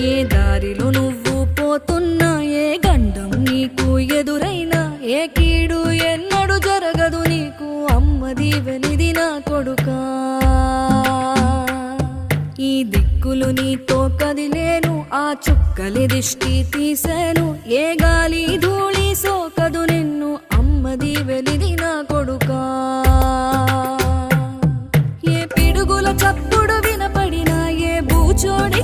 ఏ దారిలో నువ్వు పోతున్నా, ఏ గండం నీకు ఎదురైనా, ఏ కీడు ఎన్నడు జరగదు నీకు, అమ్మ దీవెనిది నా కొడుకా. ఈ దిక్కులు నీతో కదిలేను, ఆ చుక్కలి దిష్టి తీసేను, ఏ గాలి ధూళి సోకదు నిన్ను, అమ్మ దీవెనిది నా కొడుకా. ఏ పిడుగుల చప్పుడు వినపడినా, ఏ బూచోడి